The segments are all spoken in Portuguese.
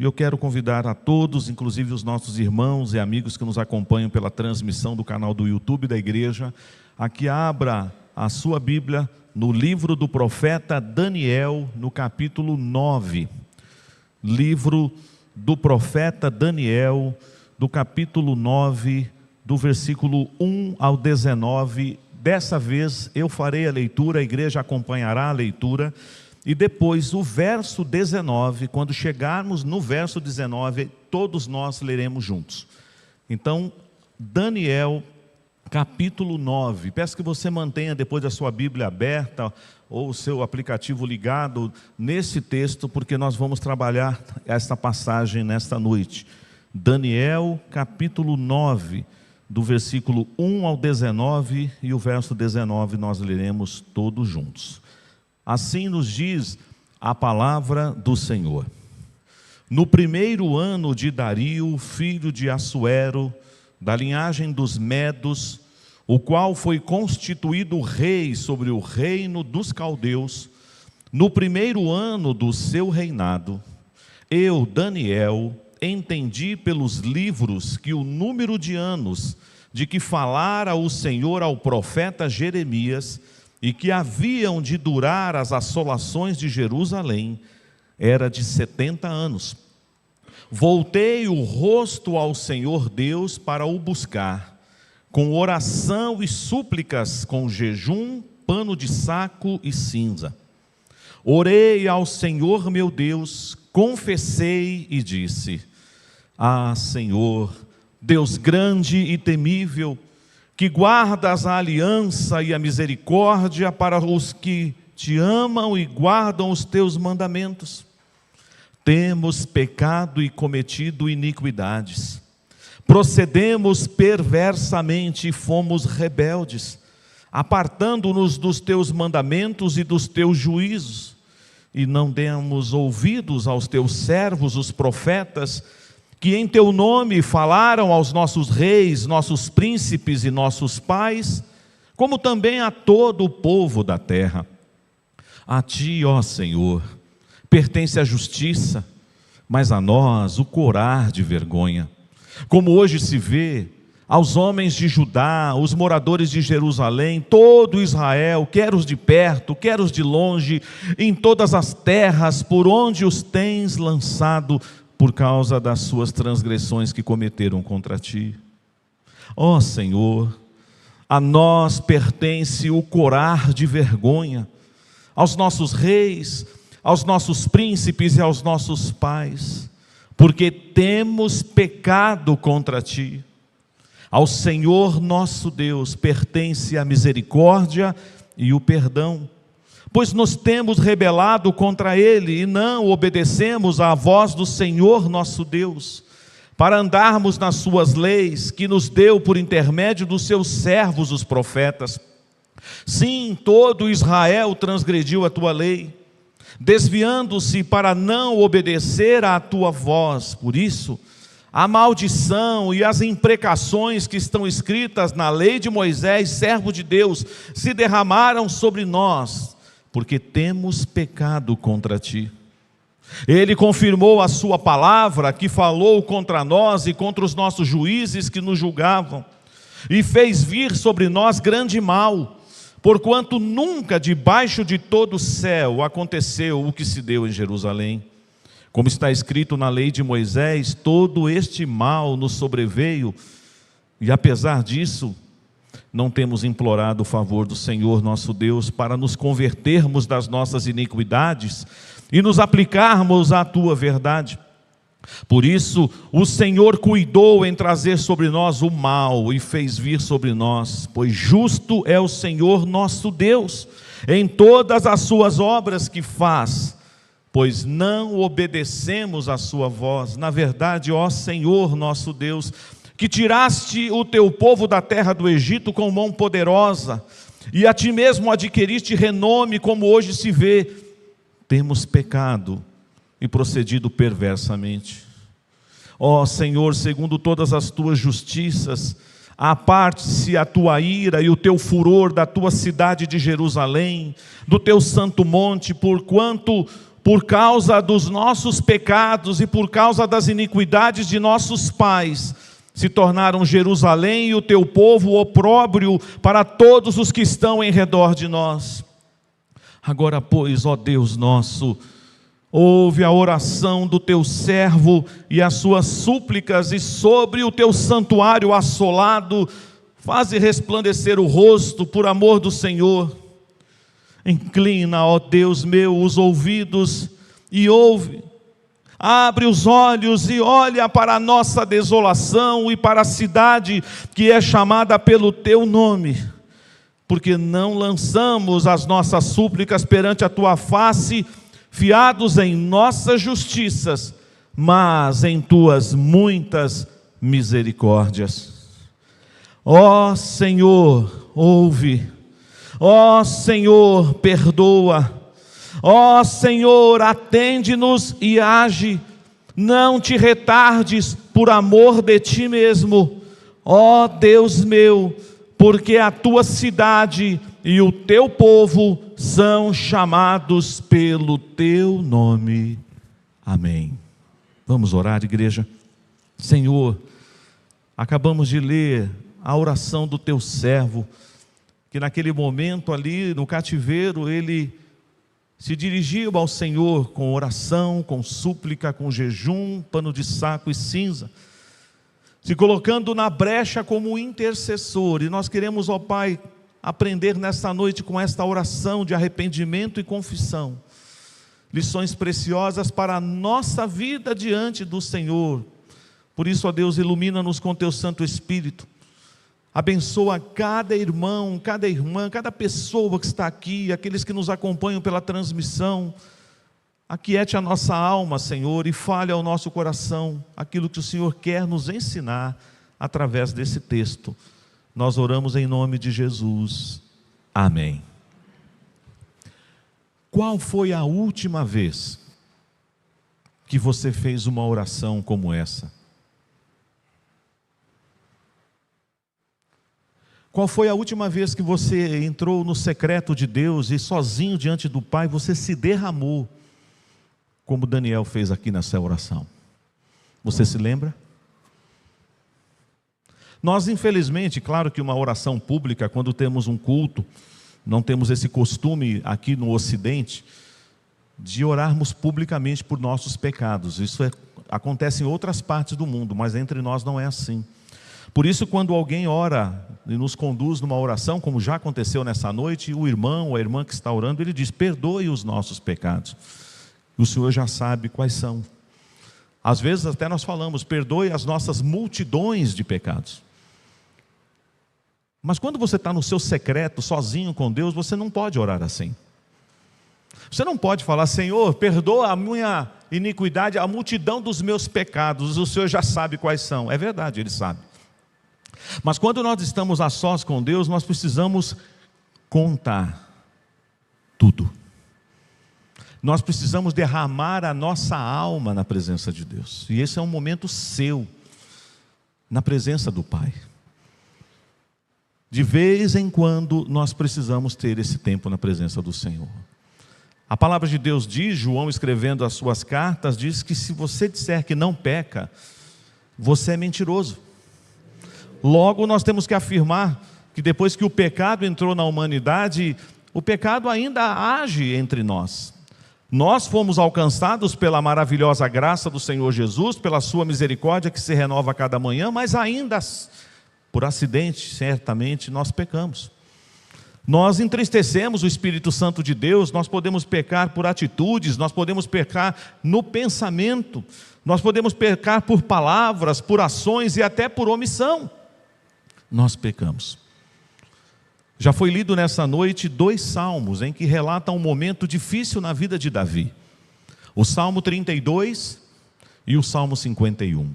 eu quero convidar a todos, inclusive os nossos irmãos e amigos que nos acompanham pela transmissão do canal do YouTube da igreja, a que abra a sua Bíblia no livro do profeta Daniel, no capítulo 9. Livro do profeta Daniel, do capítulo 9, do versículo 1 ao 19. Dessa vez eu farei a leitura, a igreja acompanhará a leitura, e depois o verso 19, quando chegarmos no verso 19, todos nós leremos juntos. Então, Daniel, capítulo 9. Peço que você mantenha depois a sua Bíblia aberta ou o seu aplicativo ligado nesse texto, porque nós vamos trabalhar esta passagem nesta noite. Daniel, capítulo 9, do versículo 1 ao 19, e o verso 19 nós leremos todos juntos. Assim nos diz a palavra do Senhor. No primeiro ano de Dario, filho de Assuero, da linhagem dos Medos, o qual foi constituído rei sobre o reino dos caldeus, no primeiro ano do seu reinado, eu, Daniel, entendi pelos livros que o número de anos de que falara o Senhor ao profeta Jeremias, e que haviam de durar as assolações de Jerusalém, era de 70 anos. Voltei o rosto ao Senhor Deus para o buscar, com oração e súplicas, com jejum, pano de saco e cinza. Orei ao Senhor meu Deus, confessei e disse: Ah, Senhor, Deus grande e temível, que guardas a aliança e a misericórdia para os que te amam e guardam os teus mandamentos. Temos pecado e cometido iniquidades. Procedemos perversamente e fomos rebeldes, apartando-nos dos teus mandamentos e dos teus juízos, e não demos ouvidos aos teus servos, os profetas, que em teu nome falaram aos nossos reis, nossos príncipes e nossos pais, como também a todo o povo da terra. A ti, ó Senhor, pertence a justiça, mas a nós o corar de vergonha. Como hoje se vê, aos homens de Judá, os moradores de Jerusalém, todo Israel, quer os de perto, quer os de longe, em todas as terras por onde os tens lançado, por causa das suas transgressões que cometeram contra ti. Ó Senhor, a nós pertence o corar de vergonha, aos nossos reis, aos nossos príncipes e aos nossos pais, porque temos pecado contra ti. Ao Senhor nosso Deus pertence a misericórdia e o perdão, pois nos temos rebelado contra Ele e não obedecemos à voz do Senhor nosso Deus, para andarmos nas suas leis, que nos deu por intermédio dos seus servos os profetas. Sim, todo Israel transgrediu a tua lei, desviando-se para não obedecer à tua voz. Por isso, a maldição e as imprecações que estão escritas na lei de Moisés, servo de Deus, se derramaram sobre nós, porque temos pecado contra ti. Ele confirmou a sua palavra, que falou contra nós e contra os nossos juízes que nos julgavam, e fez vir sobre nós grande mal, porquanto nunca debaixo de todo o céu aconteceu o que se deu em Jerusalém. Como está escrito na lei de Moisés, todo este mal nos sobreveio, e apesar disso, não temos implorado o favor do Senhor nosso Deus para nos convertermos das nossas iniquidades e nos aplicarmos à tua verdade. Por isso, o Senhor cuidou em trazer sobre nós o mal e fez vir sobre nós, pois justo é o Senhor nosso Deus em todas as suas obras que faz, pois não obedecemos à sua voz. Na verdade, ó Senhor nosso Deus, que tiraste o teu povo da terra do Egito com mão poderosa, e a ti mesmo adquiriste renome, como hoje se vê, temos pecado e procedido perversamente. Ó Senhor, segundo todas as tuas justiças, aparte-se a tua ira e o teu furor da tua cidade de Jerusalém, do teu santo monte, por por causa dos nossos pecados e por causa das iniquidades de nossos pais, se tornaram Jerusalém e o teu povo opróbrio para todos os que estão em redor de nós. Agora, pois, ó Deus nosso, ouve a oração do teu servo e as suas súplicas, e sobre o teu santuário assolado, faze resplandecer o rosto por amor do Senhor. Inclina, ó Deus meu, os ouvidos e ouve. Abre os olhos e olha para a nossa desolação e para a cidade que é chamada pelo teu nome, porque não lançamos as nossas súplicas perante a tua face, fiados em nossas justiças, mas em tuas muitas misericórdias. Ó Senhor, ouve. Ó Senhor, perdoa. Ó Senhor, atende-nos e age. Não te retardes por amor de ti mesmo. Ó Deus meu, porque a tua cidade e o teu povo são chamados pelo teu nome. Amém. Vamos orar, igreja. Senhor, acabamos de ler a oração do teu servo, que naquele momento ali no cativeiro, ele se dirigia ao Senhor com oração, com súplica, com jejum, pano de saco e cinza, se colocando na brecha como intercessor. E nós queremos, ó Pai, aprender nesta noite com esta oração de arrependimento e confissão, lições preciosas para a nossa vida diante do Senhor. Por isso, ó Deus, ilumina-nos com teu Santo Espírito. Abençoa cada irmão, cada irmã, cada pessoa que está aqui, aqueles que nos acompanham pela transmissão. Aquiete a nossa alma, Senhor, e fale ao nosso coração aquilo que o Senhor quer nos ensinar através desse texto. Nós oramos em nome de Jesus. Amém. Qual foi a última vez que você fez uma oração como essa? Qual foi a última vez que você entrou no secreto de Deus e sozinho diante do Pai você se derramou, como Daniel fez aqui nessa oração? Você se lembra? Nós, infelizmente, claro que uma oração pública, quando temos um culto, não temos esse costume aqui no Ocidente de orarmos publicamente por nossos pecados. Isso acontece em outras partes do mundo, mas entre nós não é assim. Por isso, quando alguém ora e nos conduz numa oração, como já aconteceu nessa noite, o irmão ou a irmã que está orando, ele diz: perdoe os nossos pecados. O Senhor já sabe quais são. Às vezes até nós falamos: perdoe as nossas multidões de pecados. Mas quando você está no seu secreto, sozinho com Deus, você não pode orar assim. Você não pode falar: Senhor, perdoa a minha iniquidade, a multidão dos meus pecados. O Senhor já sabe quais são. É verdade, Ele sabe. Mas quando nós estamos a sós com Deus, nós precisamos contar tudo. Nós precisamos derramar a nossa alma na presença de Deus. E esse é um momento seu, na presença do Pai. De vez em quando nós precisamos ter esse tempo na presença do Senhor. A palavra de Deus diz, João escrevendo as suas cartas, diz que se você disser que não peca, você é mentiroso. Logo, nós temos que afirmar que depois que o pecado entrou na humanidade, o pecado ainda age entre nós. Nós fomos alcançados pela maravilhosa graça do Senhor Jesus, pela sua misericórdia que se renova a cada manhã, mas ainda, por acidente, certamente, nós pecamos. Nós entristecemos o Espírito Santo de Deus, nós podemos pecar por atitudes, nós podemos pecar no pensamento, nós podemos pecar por palavras, por ações e até por omissão. Nós pecamos. Já foi lido nessa noite 2 salmos em que relatam um momento difícil na vida de Davi. O Salmo 32 e o Salmo 51.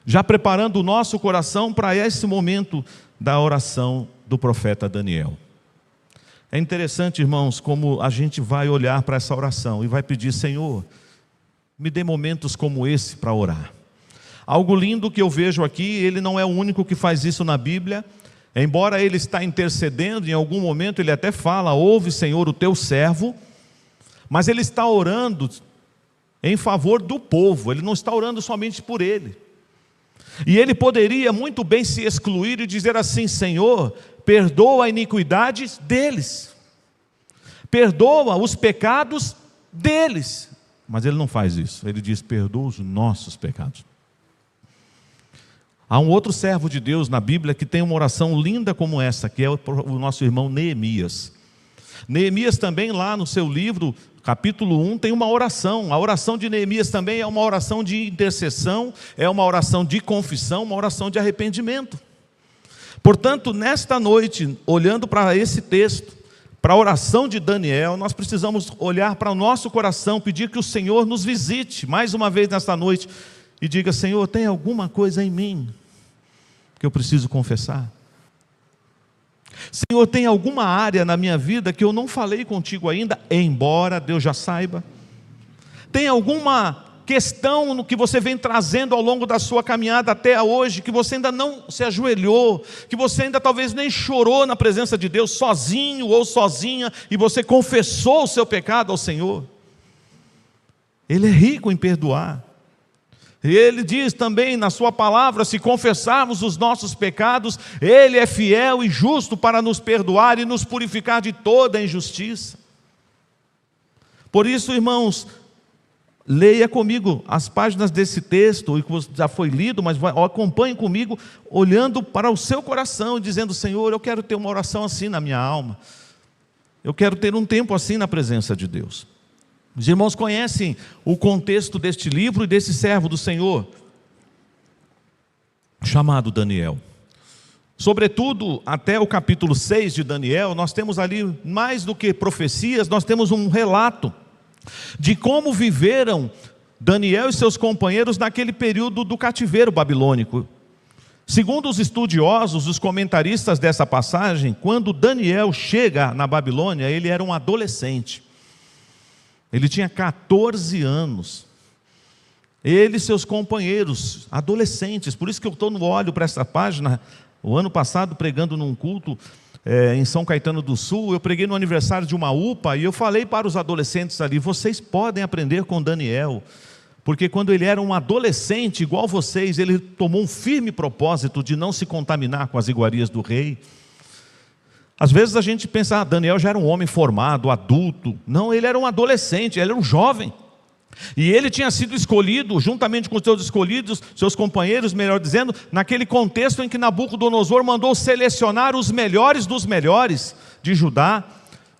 Já preparando o nosso coração para esse momento da oração do profeta Daniel. É interessante, irmãos, como a gente vai olhar para essa oração e vai pedir: Senhor, me dê momentos como esse para orar. Algo lindo que eu vejo aqui, ele não é o único que faz isso na Bíblia. Embora ele está intercedendo, em algum momento ele até fala: ouve, Senhor, o teu servo. mas ele está orando em favor do povo, ele não está orando somente por ele. E ele poderia muito bem se excluir e dizer assim: Senhor, perdoa a iniquidade deles, perdoa os pecados deles. Mas ele não faz isso, ele diz: perdoa os nossos pecados. Há um outro servo de Deus na Bíblia que tem uma oração linda como essa, que é o nosso irmão Neemias. Neemias também, lá no seu livro, capítulo 1, tem uma oração. A oração de Neemias também é uma oração de intercessão, é uma oração de confissão, uma oração de arrependimento. Portanto, nesta noite, olhando para esse texto, para a oração de Daniel, nós precisamos olhar para o nosso coração, pedir que o Senhor nos visite mais uma vez nesta noite e diga: Senhor, tem alguma coisa em mim que eu preciso confessar? Senhor, tem alguma área na minha vida que eu não falei contigo ainda, embora Deus já saiba? Tem alguma questão no que você vem trazendo ao longo da sua caminhada até hoje, que você ainda não se ajoelhou, que você ainda talvez nem chorou na presença de Deus, sozinho ou sozinha, e você confessou o seu pecado ao Senhor? Ele é rico em perdoar. Ele diz também na sua palavra: se confessarmos os nossos pecados, Ele é fiel e justo para nos perdoar e nos purificar de toda a injustiça. Por isso, irmãos, leia comigo as páginas desse texto, que já foi lido, mas acompanhe comigo, olhando para o seu coração e dizendo: Senhor, eu quero ter uma oração assim na minha alma, eu quero ter um tempo assim na presença de Deus. Os irmãos conhecem o contexto deste livro e desse servo do Senhor, chamado Daniel. Sobretudo, até o capítulo 6 de Daniel, nós temos ali, mais do que profecias, nós temos um relato de como viveram Daniel e seus companheiros naquele período do cativeiro babilônico. Segundo os estudiosos, os comentaristas dessa passagem, quando Daniel chega na Babilônia, ele era um adolescente. Ele tinha 14 anos. Ele e seus companheiros, adolescentes. Por isso que eu estou no olho para essa página. O ano passado, pregando num culto em São Caetano do Sul, eu preguei no aniversário de uma UPA e eu falei para os adolescentes ali: vocês podem aprender com Daniel, porque quando ele era um adolescente igual vocês, ele tomou um firme propósito de não se contaminar com as iguarias do rei. Às vezes a gente pensa: Daniel já era um homem formado, adulto. Não, ele era um adolescente, ele era um jovem. E ele tinha sido escolhido, juntamente com os seus escolhidos, seus companheiros, melhor dizendo, naquele contexto em que Nabucodonosor mandou selecionar os melhores dos melhores de Judá,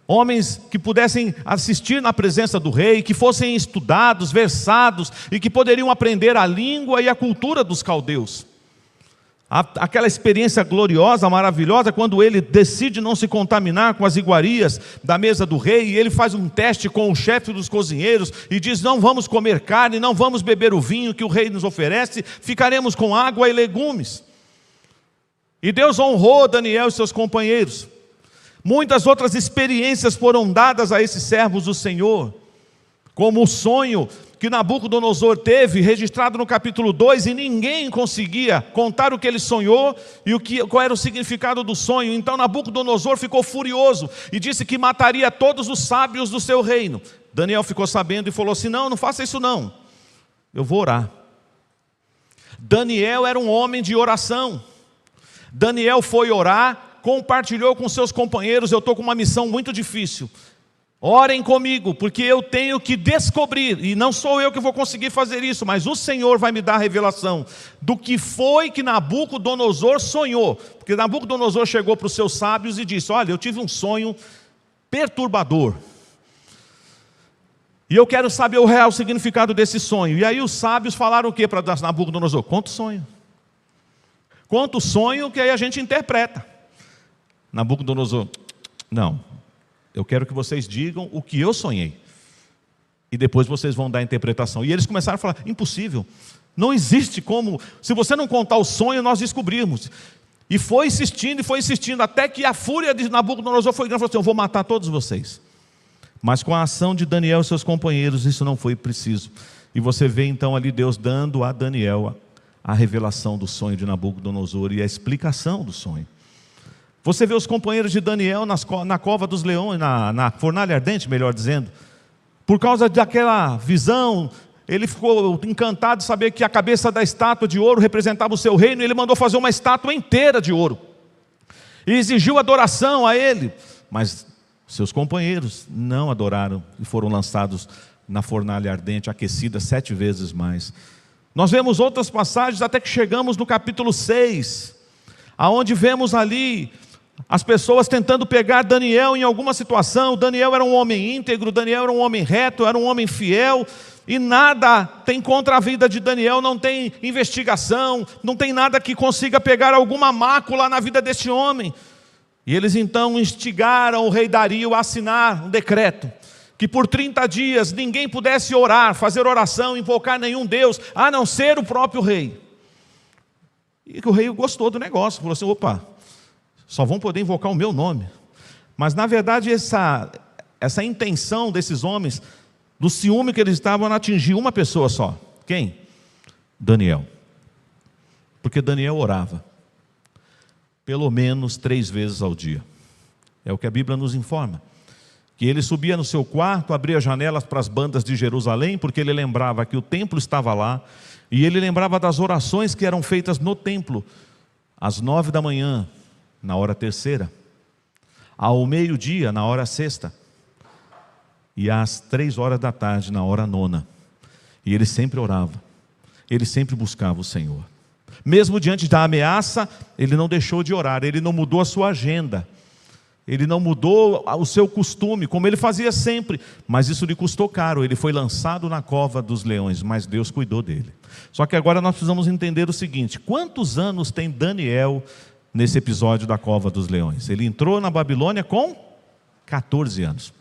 homens que pudessem assistir na presença do rei, que fossem estudados, versados, e que poderiam aprender a língua e a cultura dos caldeus. Aquela experiência gloriosa, maravilhosa, quando ele decide não se contaminar com as iguarias da mesa do rei, e ele faz um teste com o chefe dos cozinheiros e diz: não vamos comer carne, não vamos beber o vinho que o rei nos oferece, ficaremos com água e legumes. E Deus honrou Daniel e seus companheiros. Muitas outras experiências foram dadas a esses servos do Senhor, como o sonho que Nabucodonosor teve, registrado no capítulo 2, e ninguém conseguia contar o que ele sonhou e qual era o significado do sonho. Então Nabucodonosor ficou furioso e disse que mataria todos os sábios do seu reino. Daniel ficou sabendo e falou assim: não faça isso não, eu vou orar. Daniel era um homem de oração. Daniel foi orar, compartilhou com seus companheiros: eu estou com uma missão muito difícil, orem comigo, porque eu tenho que descobrir, e não sou eu que vou conseguir fazer isso, mas o Senhor vai me dar a revelação do que foi que Nabucodonosor sonhou. Porque Nabucodonosor chegou para os seus sábios e disse: olha, eu tive um sonho perturbador, e eu quero saber o real significado desse sonho. E aí os sábios falaram o que para Nabucodonosor? Conta o sonho. Conta o sonho, que aí a gente interpreta. Nabucodonosor: não, eu quero que vocês digam o que eu sonhei, e depois vocês vão dar a interpretação. E eles começaram a falar: impossível, não existe como, se você não contar o sonho, nós descobrimos. E foi insistindo, até que a fúria de Nabucodonosor foi grande, falou assim: eu vou matar todos vocês. Mas com a ação de Daniel e seus companheiros, isso não foi preciso. E você vê então ali Deus dando a Daniel a revelação do sonho de Nabucodonosor e a explicação do sonho. Você vê os companheiros de Daniel na cova dos leões, na fornalha ardente, melhor dizendo, Por causa daquela visão, ele ficou encantado de saber que a cabeça da estátua de ouro representava o seu reino, e ele mandou fazer uma estátua inteira de ouro. E exigiu adoração a ele, mas seus companheiros não adoraram e foram lançados na fornalha ardente, aquecida 7 vezes mais. Nós vemos outras passagens até que chegamos no capítulo 6, aonde vemos ali as pessoas tentando pegar Daniel em alguma situação. Daniel era um homem íntegro, Daniel era um homem reto, era um homem fiel, e nada tem contra a vida de Daniel, não tem investigação, não tem nada que consiga pegar alguma mácula na vida deste homem. E eles então instigaram o rei Dario a assinar um decreto, que por 30 dias ninguém pudesse orar, fazer oração, invocar nenhum Deus, a não ser o próprio rei. E o rei gostou do negócio, falou assim: opa, só vão poder invocar o meu nome. Mas na verdade essa intenção desses homens, do ciúme que eles estavam, atingiu uma pessoa só. Quem? Daniel. Porque Daniel orava pelo menos 3 vezes ao dia. É o que a Bíblia nos informa. Que ele subia no seu quarto, abria janelas para as bandas de Jerusalém, porque ele lembrava que o templo estava lá, e ele lembrava das orações que eram feitas no templo, às 9 da manhã, na hora terceira, ao meio-dia, na hora sexta, e às 3 horas da tarde, na hora nona. E ele sempre orava, ele sempre buscava o Senhor. Mesmo diante da ameaça, ele não deixou de orar, ele não mudou a sua agenda, ele não mudou o seu costume, como ele fazia sempre, mas isso lhe custou caro. Ele foi lançado na cova dos leões, mas Deus cuidou dele. Só que agora nós precisamos entender o seguinte: quantos anos tem Daniel nesse episódio da cova dos leões? Ele entrou na Babilônia com 14 anos.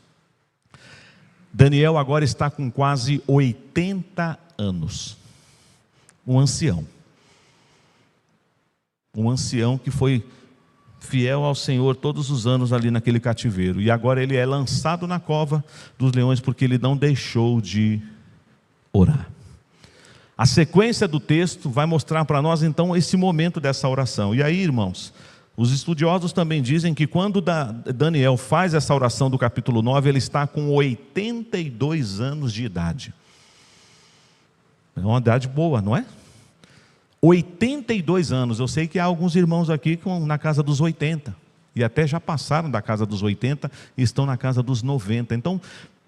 Daniel agora está com quase 80 anos. Um ancião que foi fiel ao Senhor todos os anos ali naquele cativeiro, e agora ele é lançado na cova dos leões porque ele não deixou de orar. A sequência do texto vai mostrar para nós então esse momento dessa oração. E aí, irmãos, os estudiosos também dizem que quando Daniel faz essa oração do capítulo 9, ele está com 82 anos de idade. É uma idade boa, não é? 82 anos, eu sei que há alguns irmãos aqui na casa dos 80, e até já passaram da casa dos 80 e estão na casa dos 90, então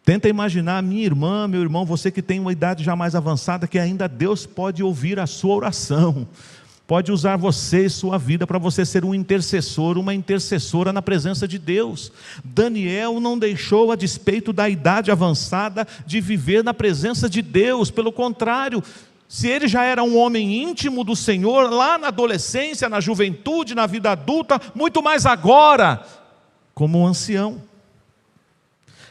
tenta imaginar, minha irmã, meu irmão, você que tem uma idade já mais avançada, que ainda Deus pode ouvir a sua oração, pode usar você e sua vida para você ser um intercessor, uma intercessora na presença de Deus. Daniel não deixou, a despeito da idade avançada, de viver na presença de Deus, pelo contrário, se ele já era um homem íntimo do Senhor, lá na adolescência, na juventude, na vida adulta, muito mais agora, como um ancião.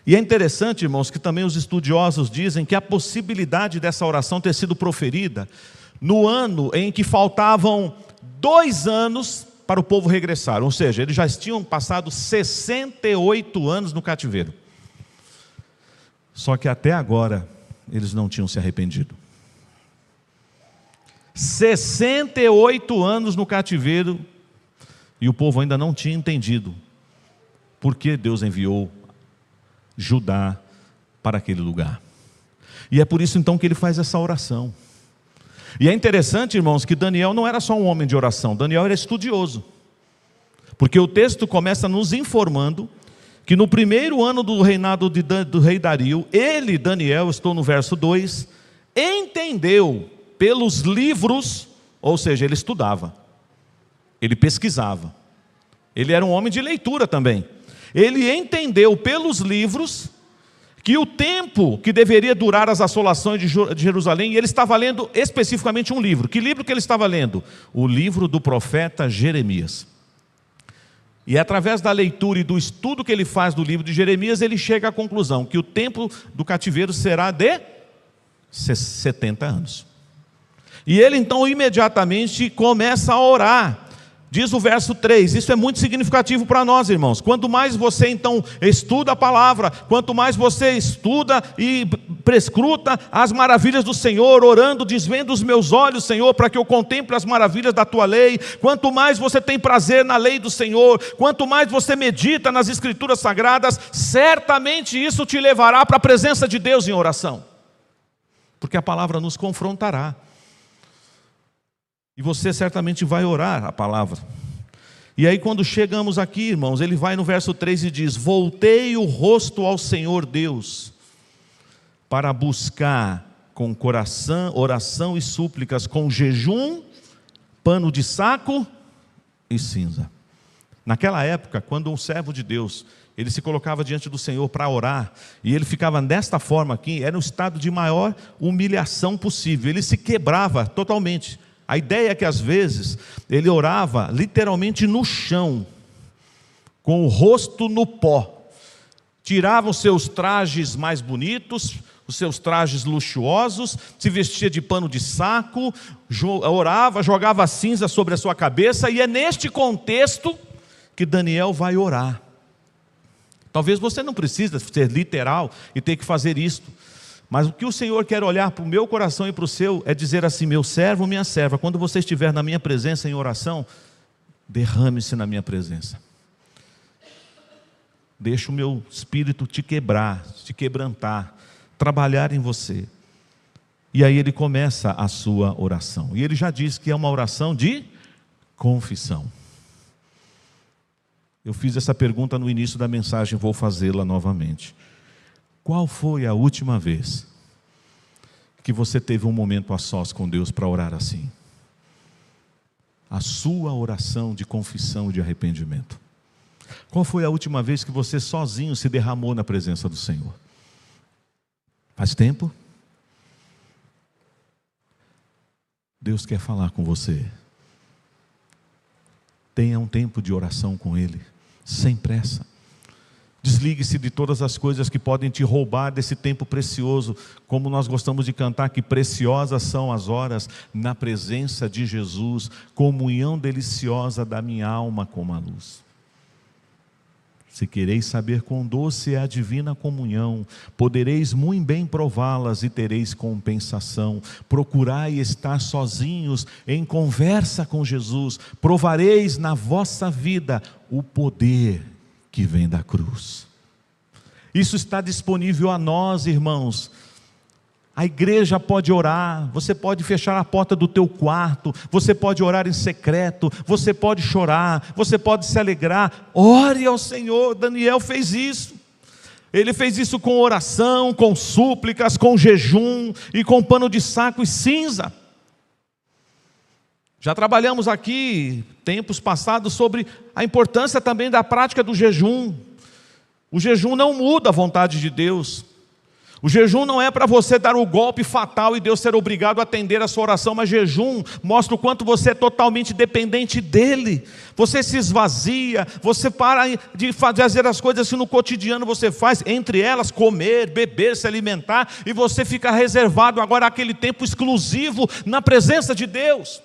E é interessante, irmãos, que também os estudiosos dizem que a possibilidade dessa oração ter sido proferida no ano em que faltavam 2 anos para o povo regressar, ou seja, eles já tinham passado 68 anos no cativeiro. Só que até agora, eles não tinham se arrependido. 68 anos no cativeiro, e o povo ainda não tinha entendido por que Deus enviou Judá para aquele lugar. E é por isso então que ele faz essa oração. E é interessante, irmãos, que Daniel não era só um homem de oração, Daniel era estudioso. Porque o texto começa nos informando que no primeiro ano do reinado do rei Dario, ele, Daniel, estou no verso 2, entendeu pelos livros, ou seja, ele estudava, ele pesquisava, ele era um homem de leitura também. Ele entendeu pelos livros que o tempo que deveria durar as assolações de Jerusalém, e ele estava lendo especificamente um livro. Que livro que ele estava lendo? O livro do profeta Jeremias. E através da leitura e do estudo que ele faz do livro de Jeremias, ele chega à conclusão que o tempo do cativeiro será de 70 anos. E ele então imediatamente começa a orar Diz o verso 3, isso é muito significativo para nós, irmãos. Quanto mais você então estuda a palavra, quanto mais você estuda e prescruta as maravilhas do Senhor, orando, desvenda os meus olhos, Senhor, para que eu contemple as maravilhas da tua lei. Quanto mais você tem prazer na lei do Senhor, quanto mais você medita nas escrituras sagradas, certamente isso te levará para a presença de Deus em oração. Porque a palavra nos confrontará. E você certamente vai orar a palavra. E aí quando chegamos aqui, irmãos, ele vai no verso 3 e diz: voltei o rosto ao Senhor Deus, para buscar com coração, oração e súplicas, com jejum, pano de saco e cinza. Naquela época, quando um servo de Deus, ele se colocava diante do Senhor para orar, e ele ficava desta forma aqui, era um estado de maior humilhação possível, ele se quebrava totalmente. A ideia é que às vezes ele orava literalmente no chão, com o rosto no pó. Tirava os seus trajes mais bonitos, os seus trajes luxuosos, se vestia de pano de saco, orava, jogava cinza sobre a sua cabeça, e é neste contexto que Daniel vai orar. Talvez você não precise ser literal e ter que fazer isto. Mas o que o Senhor quer olhar para o meu coração e para o seu é dizer assim: meu servo, minha serva, quando você estiver na minha presença em oração, derrame-se na minha presença. Deixa o meu espírito te quebrar, te quebrantar, trabalhar em você. E aí ele começa a sua oração. E ele já diz que é uma oração de confissão. Eu fiz essa pergunta no início da mensagem, vou fazê-la novamente. Qual foi a última vez que você teve um momento a sós com Deus para orar assim? A sua oração de confissão e de arrependimento. Qual foi a última vez que você sozinho se derramou na presença do Senhor? Faz tempo? Deus quer falar com você. Tenha um tempo de oração com Ele, sem pressa. Desligue-se de todas as coisas que podem te roubar desse tempo precioso, como nós gostamos de cantar, que preciosas são as horas na presença de Jesus, comunhão deliciosa da minha alma como a luz. Se quereis saber quão doce é a divina comunhão, podereis muito bem prová-las e tereis compensação. Procurai estar sozinhos em conversa com Jesus, provareis na vossa vida o poder que vem da cruz. Isso está disponível a nós, irmãos. A igreja pode orar, você pode fechar a porta do teu quarto, você pode orar em secreto, você pode chorar, você pode se alegrar. Ore ao Senhor. Daniel fez isso. Ele fez isso com oração, com súplicas, com jejum e com pano de saco e cinza. Já trabalhamos aqui, tempos passados, sobre a importância também da prática do jejum. O jejum não muda a vontade de Deus. O jejum não é para você dar o golpe fatal e Deus ser obrigado a atender a sua oração, mas jejum mostra o quanto você é totalmente dependente dEle. Você se esvazia, você para de fazer as coisas que no cotidiano você faz, entre elas comer, beber, se alimentar, e você fica reservado agora àquele tempo exclusivo na presença de Deus.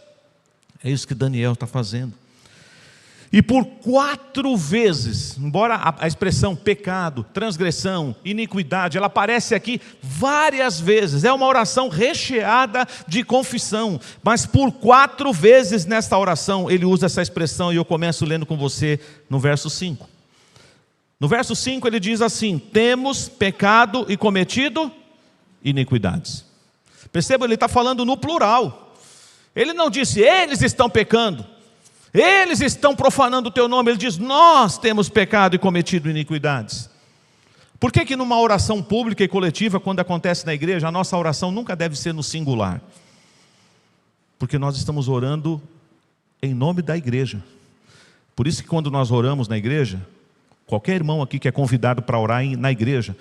É isso que Daniel está fazendo. E por 4 vezes, embora a expressão pecado, transgressão, iniquidade, ela aparece aqui várias vezes, é uma oração recheada de confissão, mas por 4 vezes nesta oração ele usa essa expressão, e eu começo lendo com você no verso 5. No verso 5 ele diz assim: temos pecado e cometido iniquidades. Perceba, ele está falando no plural. Ele não disse, eles estão pecando, eles estão profanando o teu nome. Ele diz, nós temos pecado e cometido iniquidades. Por que numa oração pública e coletiva, quando acontece na igreja, a nossa oração nunca deve ser no singular? Porque nós estamos orando em nome da igreja. Por isso que quando nós oramos na igreja, qualquer irmão aqui que é convidado para orar na igreja,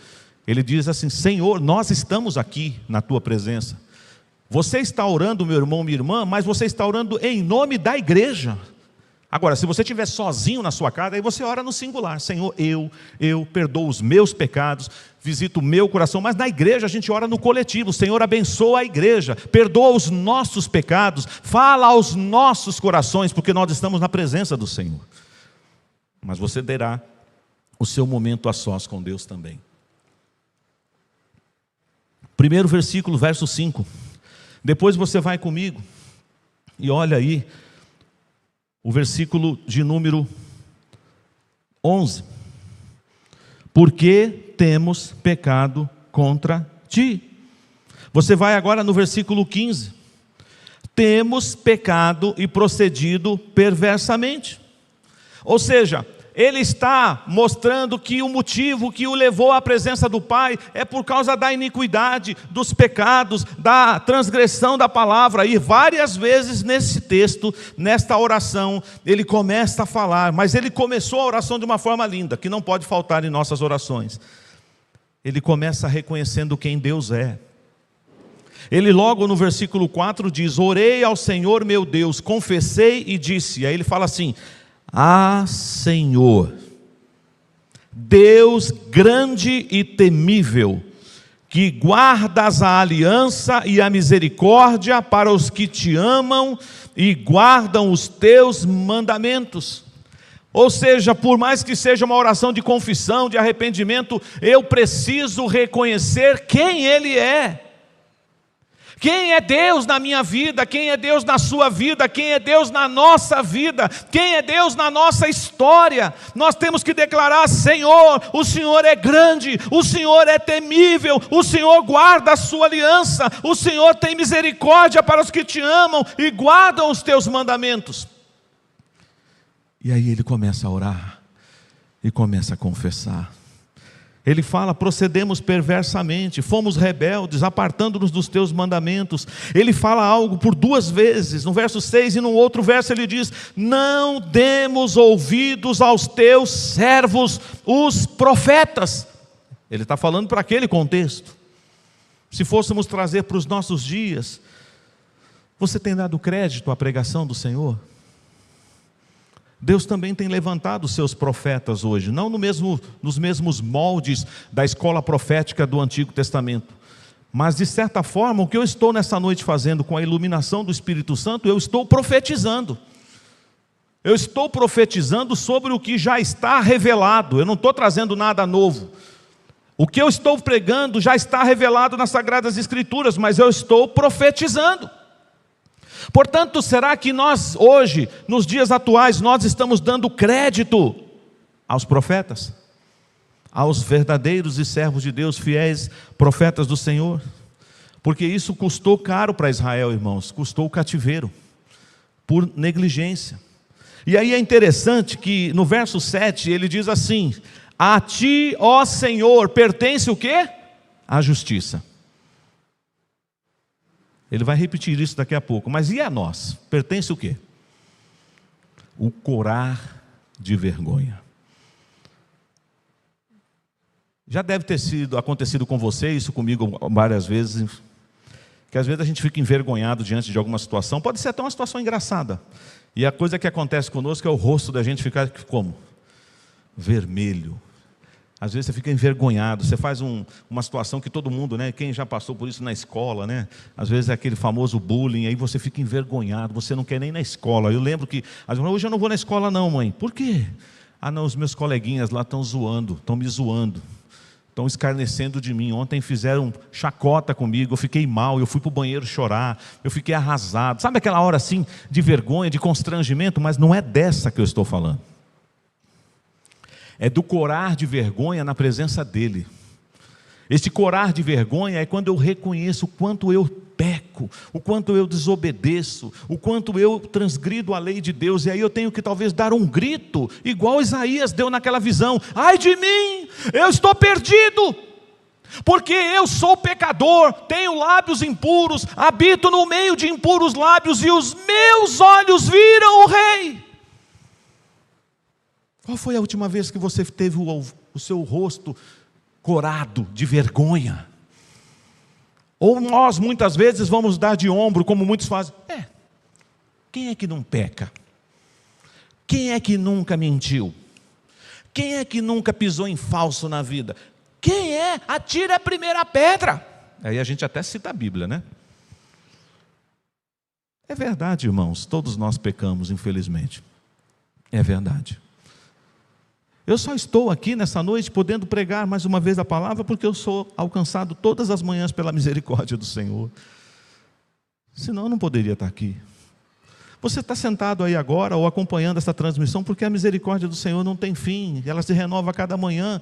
ele diz assim, Senhor, nós estamos aqui na tua presença. Você está orando, meu irmão, minha irmã, mas você está orando em nome da igreja. Agora, se você estiver sozinho na sua casa, aí você ora no singular. Senhor, eu perdoo os meus pecados, visito o meu coração. Mas na igreja a gente ora no coletivo. Senhor, abençoa a igreja, perdoa os nossos pecados, fala aos nossos corações, porque nós estamos na presença do Senhor. Mas você terá o seu momento a sós com Deus também. Primeiro versículo, verso 5. Depois você vai comigo e olha aí o versículo de número 11. Porque temos pecado contra ti. Você vai agora no versículo 15. Temos pecado e procedido perversamente. Ou seja, ele está mostrando que o motivo que o levou à presença do Pai é por causa da iniquidade, dos pecados, da transgressão da palavra. E várias vezes nesse texto, nesta oração, ele começa a falar, mas ele começou a oração de uma forma linda, que não pode faltar em nossas orações. Ele começa reconhecendo quem Deus é. Ele logo no versículo 4 diz: orei ao Senhor meu Deus, confessei e disse. Aí ele fala assim: ah, Senhor, Deus grande e temível, que guardas a aliança e a misericórdia para os que te amam e guardam os teus mandamentos. Ou seja, por mais que seja uma oração de confissão, de arrependimento, eu preciso reconhecer quem Ele é. Quem é Deus na minha vida, quem é Deus na sua vida, quem é Deus na nossa vida, quem é Deus na nossa história. Nós temos que declarar: Senhor, o Senhor é grande, o Senhor é temível, o Senhor guarda a sua aliança, o Senhor tem misericórdia para os que te amam e guardam os teus mandamentos. E aí ele começa a orar e começa a confessar. Ele fala: procedemos perversamente, fomos rebeldes, apartando-nos dos teus mandamentos. Ele fala algo por duas vezes, no verso 6 e no outro verso ele diz: não demos ouvidos aos teus servos, os profetas. Ele está falando para aquele contexto. Se fôssemos trazer para os nossos dias, você tem dado crédito à pregação do Senhor? Deus também tem levantado os seus profetas hoje, não nos mesmos moldes da escola profética do Antigo Testamento, mas de certa forma o que eu estou nessa noite fazendo com a iluminação do Espírito Santo, eu estou profetizando. Eu estou profetizando sobre o que já está revelado, eu não estou trazendo nada novo. O que eu estou pregando já está revelado nas Sagradas Escrituras, mas eu estou profetizando. Portanto, será que nós hoje, nos dias atuais, nós estamos dando crédito aos profetas? Aos verdadeiros e servos de Deus, fiéis profetas do Senhor? Porque isso custou caro para Israel, irmãos, custou o cativeiro, por negligência. E aí é interessante que no verso 7 ele diz assim: a ti, ó Senhor, pertence o quê? A justiça. Ele vai repetir isso daqui a pouco. Mas e a nós? Pertence o quê? O corar de vergonha. Já deve ter acontecido com você, isso comigo várias vezes, que às vezes a gente fica envergonhado diante de alguma situação, pode ser até uma situação engraçada. E a coisa que acontece conosco é o rosto da gente ficar como? Vermelho. Às vezes você fica envergonhado, você faz uma situação que todo mundo, né? Quem já passou por isso na escola, né? Às vezes é aquele famoso bullying, aí você fica envergonhado, você não quer nem ir na escola. Eu lembro que, hoje eu não vou na escola não, mãe. Por quê? Ah não, os meus coleguinhas lá estão me zoando, estão escarnecendo de mim. Ontem fizeram chacota comigo, eu fiquei mal, eu fui para o banheiro chorar, eu fiquei arrasado. Sabe aquela hora assim, de vergonha, de constrangimento? Mas não é dessa que eu estou falando. É do corar de vergonha na presença dEle. Este corar de vergonha é quando eu reconheço o quanto eu peco, o quanto eu desobedeço, o quanto eu transgrido a lei de Deus. E aí eu tenho que talvez dar um grito, igual Isaías deu naquela visão: ai de mim, eu estou perdido, porque eu sou pecador, tenho lábios impuros, habito no meio de impuros lábios, e os meus olhos viram o Rei. Qual foi a última vez que você teve o seu rosto corado de vergonha? Ou nós muitas vezes vamos dar de ombro, como muitos fazem. Quem é que não peca? Quem é que nunca mentiu? Quem é que nunca pisou em falso na vida? Quem é? Atira a primeira pedra. Aí a gente até cita a Bíblia, né? É verdade, irmãos, todos nós pecamos, infelizmente. É verdade. Eu só estou aqui nessa noite podendo pregar mais uma vez a palavra porque eu sou alcançado todas as manhãs pela misericórdia do Senhor. Senão eu não poderia estar aqui. Você está sentado aí agora ou acompanhando essa transmissão porque a misericórdia do Senhor não tem fim, ela se renova a cada manhã.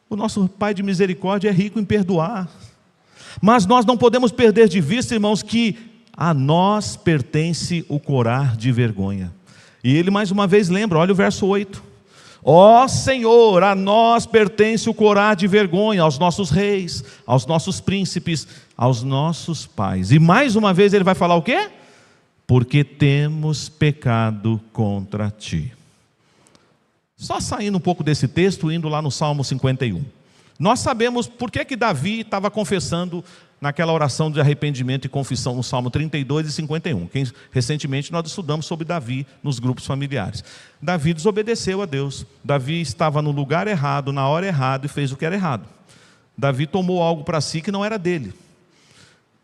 O nosso Pai de misericórdia é rico em perdoar. Mas nós não podemos perder de vista, irmãos, que a nós pertence o corar de vergonha. E ele mais uma vez lembra, olha o verso 8. Ó Senhor, a nós pertence o corar de vergonha, aos nossos reis, aos nossos príncipes, aos nossos pais. E mais uma vez ele vai falar o quê? Porque temos pecado contra ti. Só saindo um pouco desse texto, indo lá no Salmo 51. Nós sabemos por que Davi estava confessando naquela oração de arrependimento e confissão no Salmo 32 e 51. Recentemente nós estudamos sobre Davi nos grupos familiares. Davi desobedeceu a Deus. Davi estava no lugar errado, na hora errada e fez o que era errado. Davi tomou algo para si que não era dele.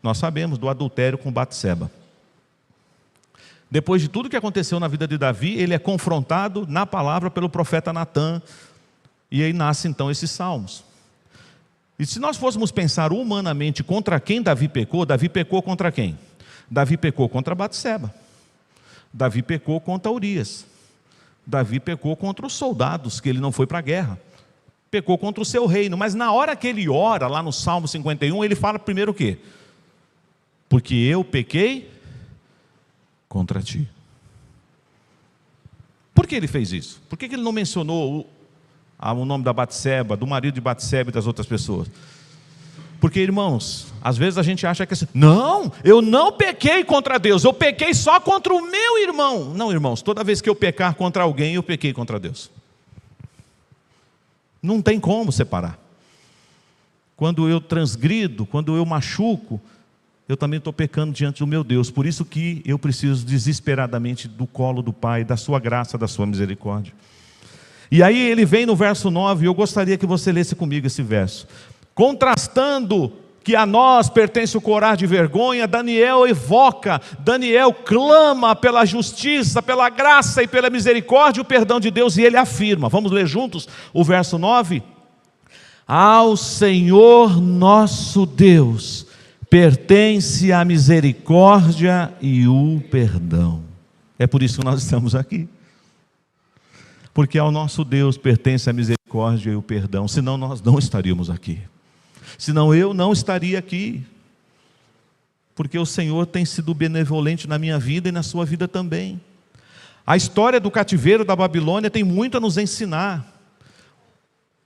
Nós sabemos do adultério com Batseba. Depois de tudo que aconteceu na vida de Davi, ele é confrontado na palavra pelo profeta Natã. E aí nasce então esses salmos. E se nós fôssemos pensar humanamente contra quem Davi pecou contra quem? Davi pecou contra Batseba. Davi pecou contra Urias. Davi pecou contra os soldados, que ele não foi para a guerra. Pecou contra o seu reino. Mas na hora que ele ora, lá no Salmo 51, ele fala primeiro o quê? Porque eu pequei contra ti. Por que ele fez isso? Por que ele não mencionou o nome da Batseba, do marido de Batseba e das outras pessoas? Porque, irmãos, às vezes a gente acha que assim, não, eu não pequei contra Deus, eu pequei só contra o meu irmão. Não, irmãos, toda vez que eu pecar contra alguém, eu pequei contra Deus. Não tem como separar. Quando eu transgrido, quando eu machuco, eu também estou pecando diante do meu Deus. Por isso que eu preciso desesperadamente do colo do Pai, da sua graça, da sua misericórdia. E aí ele vem no verso 9, e eu gostaria que você lesse comigo esse verso. Contrastando que a nós pertence o corar de vergonha, Daniel evoca, Daniel clama pela justiça, pela graça e pela misericórdia, o perdão de Deus, e ele afirma, vamos ler juntos o verso 9? Ao Senhor nosso Deus pertence a misericórdia e o perdão. É por isso que nós estamos aqui. Porque ao nosso Deus pertence a misericórdia e o perdão, senão nós não estaríamos aqui. Senão eu não estaria aqui. Porque o Senhor tem sido benevolente na minha vida e na sua vida também. A história do cativeiro da Babilônia tem muito a nos ensinar.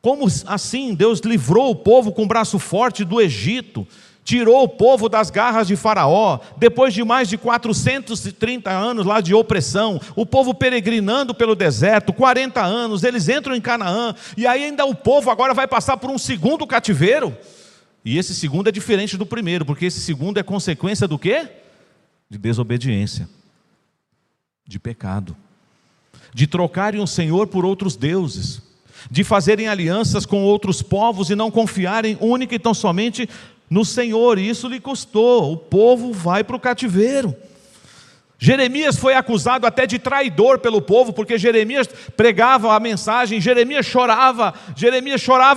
Como assim Deus livrou o povo com braço forte do Egito, tirou o povo das garras de Faraó, depois de mais de 430 anos lá de opressão, o povo peregrinando pelo deserto, 40 anos, eles entram em Canaã, e aí ainda o povo agora vai passar por um segundo cativeiro, e esse segundo é diferente do primeiro, porque esse segundo é consequência do quê? De desobediência, de pecado, de trocarem o Senhor por outros deuses, de fazerem alianças com outros povos e não confiarem única e tão somente no Senhor, e isso lhe custou, o povo vai para o cativeiro. Jeremias foi acusado até de traidor pelo povo, porque Jeremias pregava a mensagem, Jeremias chorava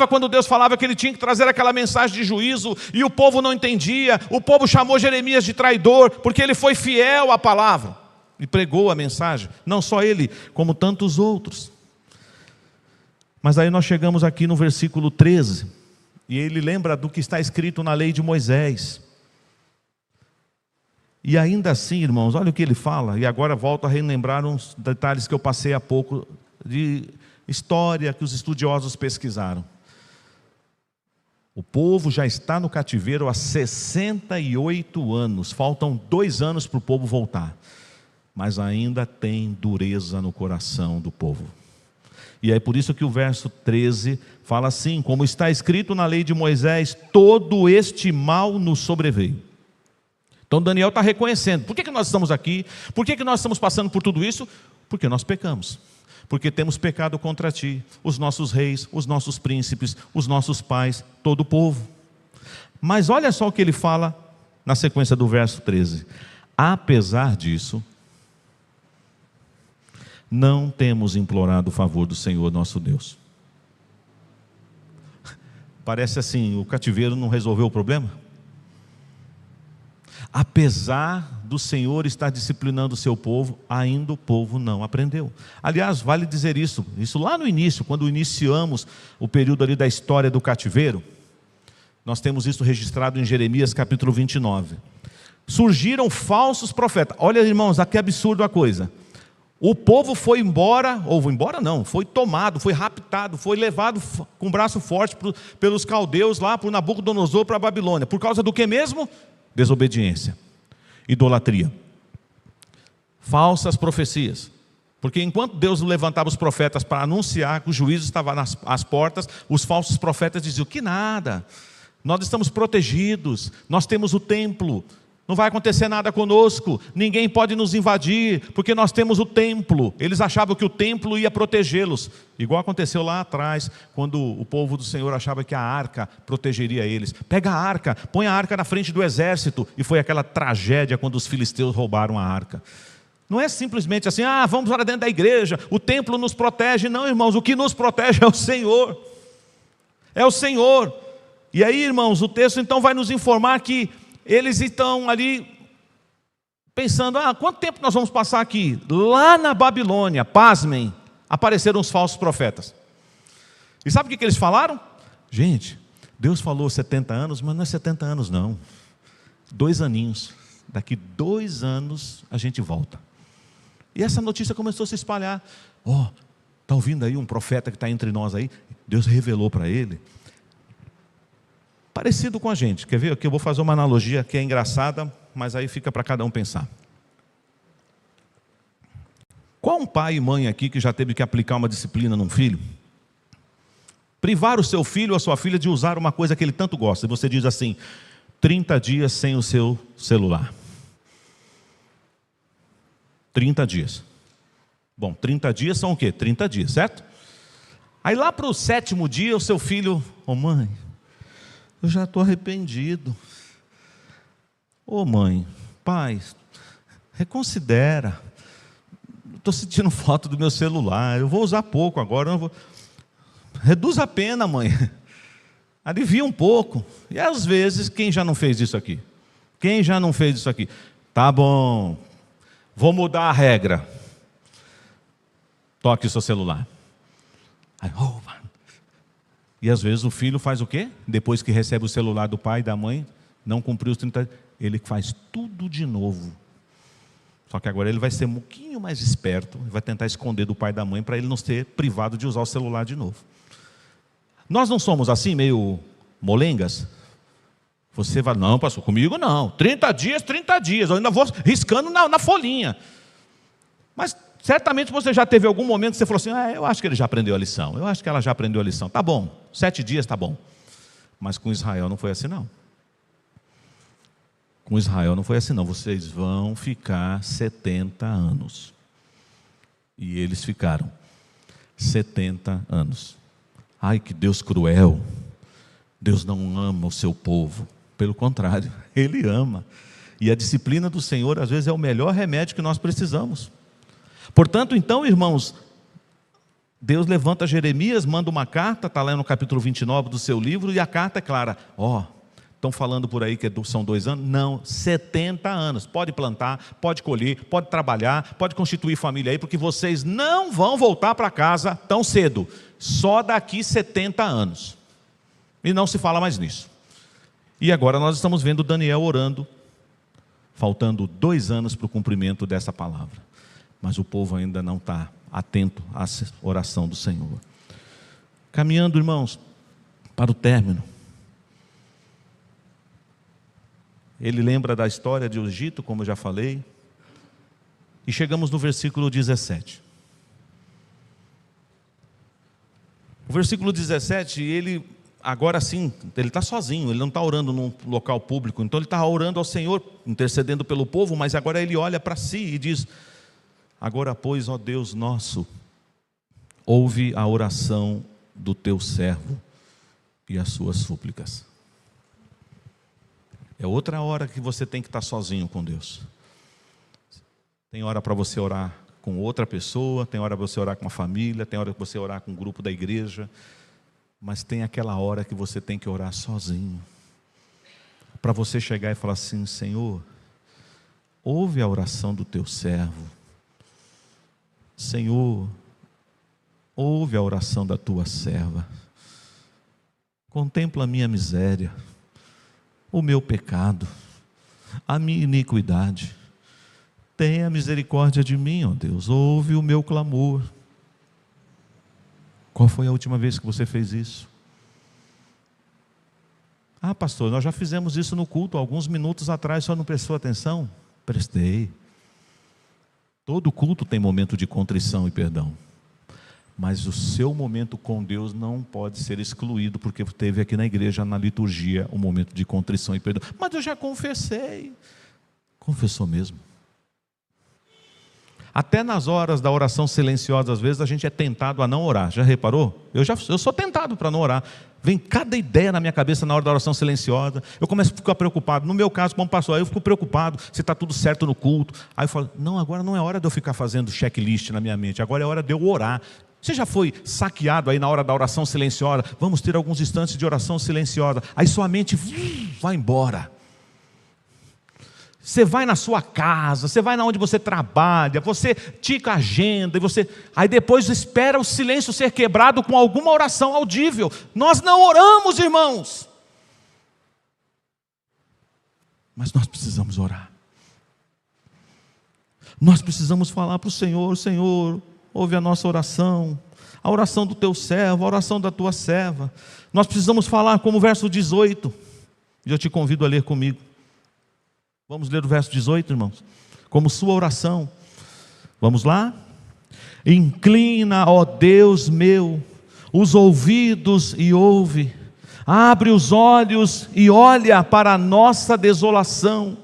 quando Deus falava que ele tinha que trazer aquela mensagem de juízo, e o povo não entendia, o povo chamou Jeremias de traidor, porque ele foi fiel à palavra, e pregou a mensagem, não só ele, como tantos outros. Mas aí nós chegamos aqui no versículo 13, e ele lembra do que está escrito na lei de Moisés. E ainda assim, irmãos, olha o que ele fala, e agora volto a relembrar uns detalhes que eu passei há pouco, de história que os estudiosos pesquisaram. O povo já está no cativeiro há 68 anos, faltam 2 anos para o povo voltar, mas ainda tem dureza no coração do povo. E é por isso que o verso 13 fala assim, como está escrito na lei de Moisés, todo este mal nos sobreveio. Então Daniel está reconhecendo, por que nós estamos aqui? Por que nós estamos passando por tudo isso? Porque nós pecamos. Porque temos pecado contra ti, os nossos reis, os nossos príncipes, os nossos pais, todo o povo. Mas olha só o que ele fala na sequência do verso 13. Apesar disso, não temos implorado o favor do Senhor nosso Deus. Parece assim, o cativeiro não resolveu o problema? Apesar do Senhor estar disciplinando o seu povo, ainda o povo não aprendeu. Aliás, vale dizer isso lá no início, quando iniciamos o período ali da história do cativeiro, nós temos isso registrado em Jeremias capítulo 29. Surgiram falsos profetas. Olha, irmãos, aqui é absurdo a coisa. O povo foi embora, foi tomado, foi raptado, foi levado com braço forte pelos caldeus lá, por Nabucodonosor, para a Babilônia. Por causa do que mesmo? Desobediência, idolatria, falsas profecias. Porque enquanto Deus levantava os profetas para anunciar que o juízo estava às portas, os falsos profetas diziam que nada, nós estamos protegidos, nós temos o templo, não vai acontecer nada conosco, ninguém pode nos invadir, porque nós temos o templo. Eles achavam que o templo ia protegê-los, igual aconteceu lá atrás, quando o povo do Senhor achava que a arca protegeria eles. Pega a arca, põe a arca na frente do exército, e foi aquela tragédia quando os filisteus roubaram a arca. Não é simplesmente assim, vamos para dentro da igreja, o templo nos protege. Não, irmãos, o que nos protege é o Senhor. É o Senhor. E aí, irmãos, o texto então vai nos informar que eles estão ali pensando, quanto tempo nós vamos passar aqui? Lá na Babilônia, pasmem, apareceram os falsos profetas. E sabe o que eles falaram? Gente, Deus falou 70 anos, mas não é 70 anos não. 2 aninhos. Daqui 2 anos a gente volta. E essa notícia começou a se espalhar. Está ouvindo aí um profeta que está entre nós aí? Deus revelou para ele. Parecido com a gente, quer ver? Aqui eu vou fazer uma analogia que é engraçada, mas aí fica para cada um pensar. Qual um pai e mãe aqui que já teve que aplicar uma disciplina num filho? Privar o seu filho ou a sua filha de usar uma coisa que ele tanto gosta. E você diz assim, 30 dias sem o seu celular. 30 dias. Bom, 30 dias são o quê? 30 dias, certo? Aí lá para o 7º dia, o seu filho, mãe, eu já estou arrependido. Mãe, pai, reconsidera. Estou sentindo falta do meu celular, eu vou usar pouco agora. Reduz a pena, mãe. Alivia um pouco. E às vezes, quem já não fez isso aqui? Quem já não fez isso aqui? Tá bom, vou mudar a regra. Toque o seu celular. Aí, e às vezes o filho faz o quê? Depois que recebe o celular do pai e da mãe, não cumpriu os 30 dias, ele faz tudo de novo. Só que agora ele vai ser um pouquinho mais esperto, vai tentar esconder do pai e da mãe para ele não ser privado de usar o celular de novo. Nós não somos assim, meio molengas? Você vai, não, pastor, comigo não. 30 dias, 30 dias. Eu ainda vou riscando na folhinha. Mas certamente você já teve algum momento que você falou assim, eu acho que ele já aprendeu a lição. Eu acho que ela já aprendeu a lição. Tá bom, 7 dias tá bom. Mas com Israel não foi assim não. Com Israel não foi assim não. Vocês vão ficar 70 anos. E eles ficaram 70 anos. Ai, que Deus cruel. Deus não ama o seu povo. Pelo contrário, Ele ama. E a disciplina do Senhor, às vezes, é o melhor remédio que nós precisamos. Portanto, então, irmãos, Deus levanta Jeremias, manda uma carta, está lá no capítulo 29 do seu livro, e a carta é clara. Estão falando por aí que são 2 anos? Não, 70 anos. Pode plantar, pode colher, pode trabalhar, pode constituir família aí, porque vocês não vão voltar para casa tão cedo. Só daqui 70 anos. E não se fala mais nisso. E agora nós estamos vendo Daniel orando, faltando 2 anos para o cumprimento dessa palavra. Mas o povo ainda não está atento à oração do Senhor. Caminhando, irmãos, para o término. Ele lembra da história do Egito, como eu já falei. E chegamos no versículo 17. O versículo 17, ele, agora sim, ele está sozinho, ele não está orando num local público. Então ele está orando ao Senhor, intercedendo pelo povo, mas agora ele olha para si e diz... Agora, pois, ó Deus nosso, ouve a oração do teu servo e as suas súplicas. É outra hora que você tem que estar sozinho com Deus. Tem hora para você orar com outra pessoa, tem hora para você orar com a família, tem hora para você orar com um grupo da igreja, mas tem aquela hora que você tem que orar sozinho, para você chegar e falar assim: Senhor, ouve a oração do teu servo. Senhor, ouve a oração da tua serva. Contempla a minha miséria, o meu pecado, a minha iniquidade. Tenha misericórdia de mim, ó Deus, ouve o meu clamor. Qual foi a última vez que você fez isso? Ah, pastor, nós já fizemos isso no culto alguns minutos atrás, só não prestou atenção? Prestei. Todo culto tem momento de contrição e perdão, mas o seu momento com Deus não pode ser excluído, porque teve aqui na igreja, na liturgia, um momento de contrição e perdão. Mas eu já confessei. Confessou mesmo? Até nas horas da oração silenciosa, às vezes a gente é tentado a não orar. Já reparou? Eu sou tentado para não orar. Vem cada ideia na minha cabeça na hora da oração silenciosa. Eu começo a ficar preocupado. No meu caso, como pastor, eu fico preocupado se está tudo certo no culto. Aí eu falo: não, agora não é hora de eu ficar fazendo checklist na minha mente. Agora é hora de eu orar. Você já foi saqueado aí na hora da oração silenciosa? Vamos ter alguns instantes de oração silenciosa. Aí sua mente vai embora. Você vai na sua casa, você vai na onde você trabalha, você tica a agenda, aí depois espera o silêncio ser quebrado com alguma oração audível. Nós não oramos, irmãos. Mas nós precisamos orar. Nós precisamos falar para o Senhor: Senhor, ouve a nossa oração, a oração do teu servo, a oração da tua serva. Nós precisamos falar como o verso 18, e eu te convido a ler comigo. Vamos ler o verso 18, irmãos, como sua oração. Vamos lá? Inclina, ó Deus meu, os ouvidos e ouve. Abre os olhos e olha para a nossa desolação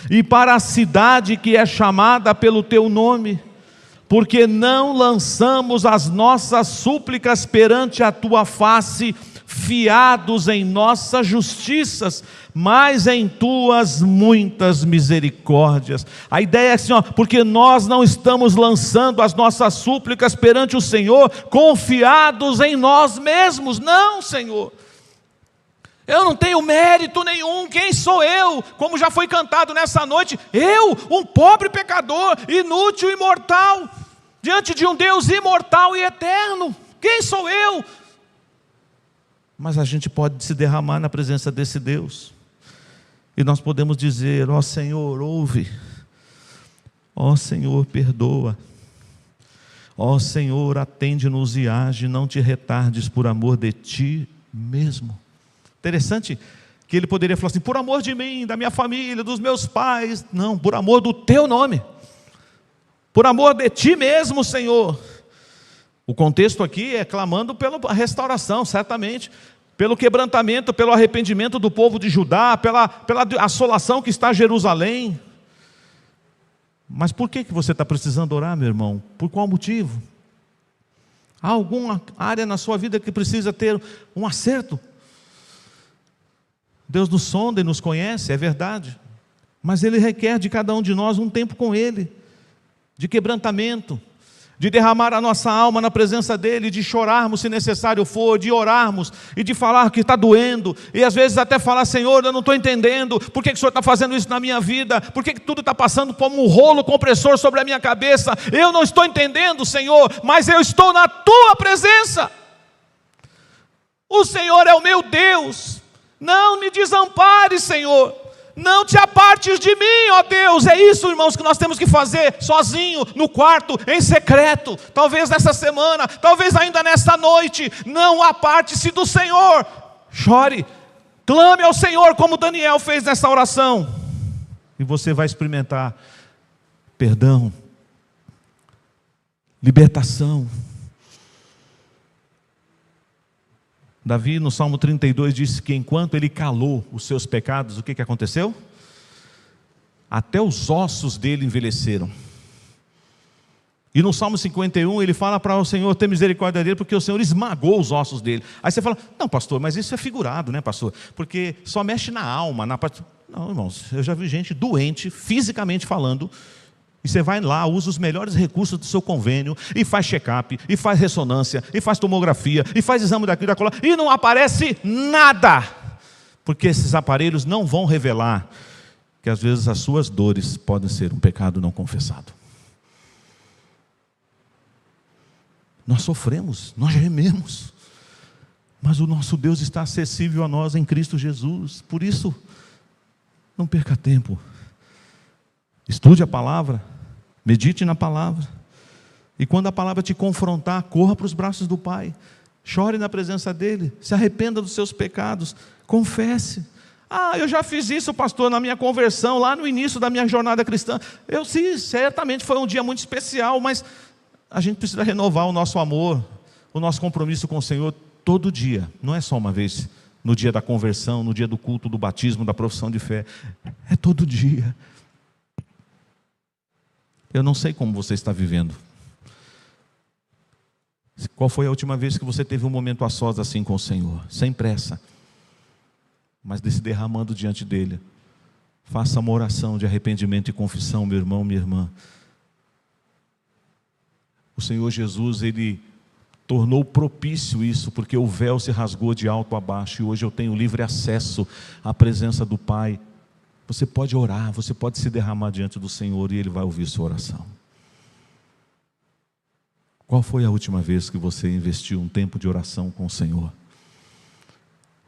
e para a cidade que é chamada pelo teu nome, porque não lançamos as nossas súplicas perante a tua face, fiados em nossas justiças, mas em tuas muitas misericórdias. A ideia é assim, porque nós não estamos lançando as nossas súplicas perante o Senhor confiados em nós mesmos. Não, Senhor, eu não tenho mérito nenhum. Quem sou eu? Como já foi cantado nessa noite, eu, um pobre pecador, inútil e mortal, diante de um Deus imortal e eterno. Quem sou eu? Mas a gente pode se derramar na presença desse Deus, e nós podemos dizer: ó Senhor, ouve, ó Senhor, perdoa, ó Senhor, atende-nos e age, não te retardes por amor de ti mesmo. Interessante que ele poderia falar assim: por amor de mim, da minha família, dos meus pais. Não, por amor do teu nome, por amor de ti mesmo, Senhor. O contexto aqui é clamando pela restauração, certamente, pelo quebrantamento, pelo arrependimento do povo de Judá, pela assolação que está em Jerusalém. Mas por que você está precisando orar, meu irmão? Por qual motivo? Há alguma área na sua vida que precisa ter um acerto? Deus nos sonda e nos conhece, é verdade, mas Ele requer de cada um de nós um tempo com Ele, de quebrantamento, de derramar a nossa alma na presença dEle, de chorarmos se necessário for, de orarmos e de falar que está doendo, e às vezes até falar: Senhor, eu não estou entendendo, por que o Senhor está fazendo isso na minha vida? Por que tudo está passando como um rolo compressor sobre a minha cabeça? Eu não estou entendendo, Senhor, mas eu estou na Tua presença. O Senhor é o meu Deus, não me desampare, Senhor. Não te apartes de mim, ó Deus. É isso, irmãos, que nós temos que fazer sozinho, no quarto, em secreto. Talvez nessa semana, talvez ainda nessa noite. Não aparte-se do Senhor. Chore, clame ao Senhor, como Daniel fez nessa oração, e você vai experimentar perdão, libertação. Davi, no Salmo 32, disse que enquanto ele calou os seus pecados, o que aconteceu? Até os ossos dele envelheceram. E no Salmo 51 ele fala para o Senhor ter misericórdia dele, porque o Senhor esmagou os ossos dele. Aí você fala, não pastor, mas isso é figurado, né pastor? Porque só mexe na alma, na parte... Não, irmãos, eu já vi gente doente, fisicamente falando, e você vai lá, usa os melhores recursos do seu convênio, e faz check-up, e faz ressonância, e faz tomografia, e faz exame daqui e daquela, e não aparece nada, porque esses aparelhos não vão revelar que às vezes as suas dores podem ser um pecado não confessado. Nós sofremos, nós gememos, mas o nosso Deus está acessível a nós em Cristo Jesus. Por isso, não perca tempo. Estude a palavra, medite na palavra, e quando a palavra te confrontar, corra para os braços do Pai, chore na presença dEle, se arrependa dos seus pecados, confesse. Ah, eu já fiz isso, pastor, na minha conversão, lá no início da minha jornada cristã. Eu sim, certamente foi um dia muito especial, mas a gente precisa renovar o nosso amor, o nosso compromisso com o Senhor todo dia. Não é só uma vez, no dia da conversão, no dia do culto, do batismo, da profissão de fé. É todo dia. Eu não sei como você está vivendo. Qual foi a última vez que você teve um momento a sós assim com o Senhor? Sem pressa, mas se derramando diante dEle. Faça uma oração de arrependimento e confissão, meu irmão, minha irmã. O Senhor Jesus, Ele tornou propício isso, porque o véu se rasgou de alto a baixo, e hoje eu tenho livre acesso à presença do Pai. Você pode orar, você pode se derramar diante do Senhor, e Ele vai ouvir sua oração. Qual foi a última vez que você investiu um tempo de oração com o Senhor?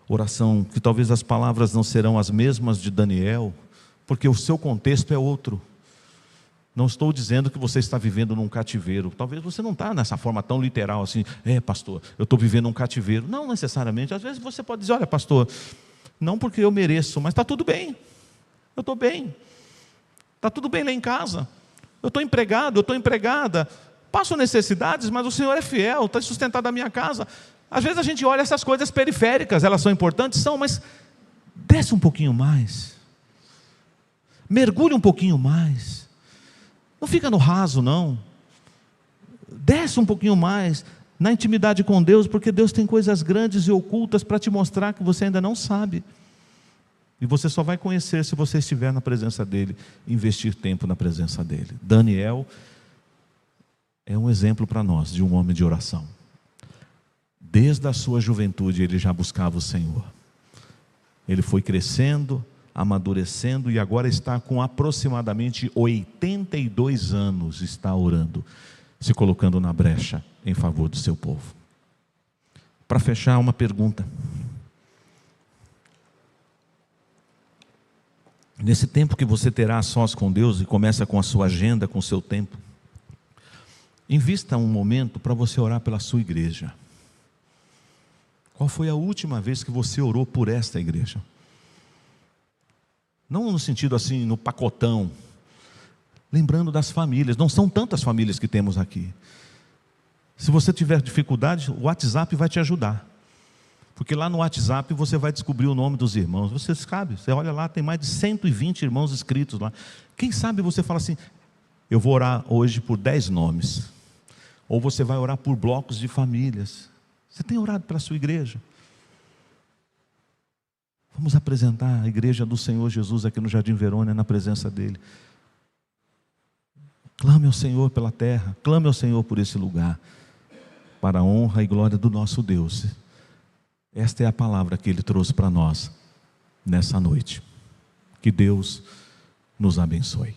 Oração que talvez as palavras não serão as mesmas de Daniel, porque o seu contexto é outro. Não estou dizendo que você está vivendo num cativeiro. Talvez você não está nessa forma tão literal assim. Pastor, eu estou vivendo um cativeiro. Não necessariamente. Às vezes você pode dizer, olha pastor, não porque eu mereço, mas está tudo bem. Eu estou bem. Está tudo bem lá em casa. Eu estou empregado, eu estou empregada. Passo necessidades, mas o Senhor é fiel, está sustentado a minha casa. Às vezes a gente olha essas coisas periféricas, elas são importantes? São, mas desce um pouquinho mais. Mergulhe um pouquinho mais. Não fica no raso, não. Desce um pouquinho mais na intimidade com Deus, porque Deus tem coisas grandes e ocultas para te mostrar que você ainda não sabe. E você só vai conhecer se você estiver na presença dEle, investir tempo na presença dEle. Daniel é um exemplo para nós de um homem de oração. Desde a sua juventude ele já buscava o Senhor. Ele foi crescendo, amadurecendo, e agora está com aproximadamente 82 anos, está orando, se colocando na brecha em favor do seu povo. Para fechar, uma pergunta. Nesse tempo que você terá a sós com Deus, e começa com a sua agenda, com o seu tempo, invista um momento para você orar pela sua igreja. Qual foi a última vez que você orou por esta igreja? Não no sentido assim, no pacotão. Lembrando das famílias. Não são tantas famílias que temos aqui. Se você tiver dificuldade, o WhatsApp vai te ajudar. Porque lá no WhatsApp você vai descobrir o nome dos irmãos. Você sabe, você olha lá, tem mais de 120 irmãos inscritos lá. Quem sabe você fala assim, eu vou orar hoje por 10 nomes. Ou você vai orar por blocos de famílias. Você tem orado pela sua igreja? Vamos apresentar a igreja do Senhor Jesus aqui no Jardim Verônia, na presença dEle. Clame ao Senhor pela terra, clame ao Senhor por esse lugar, para a honra e glória do nosso Deus. Esta é a palavra que Ele trouxe para nós nessa noite. Que Deus nos abençoe.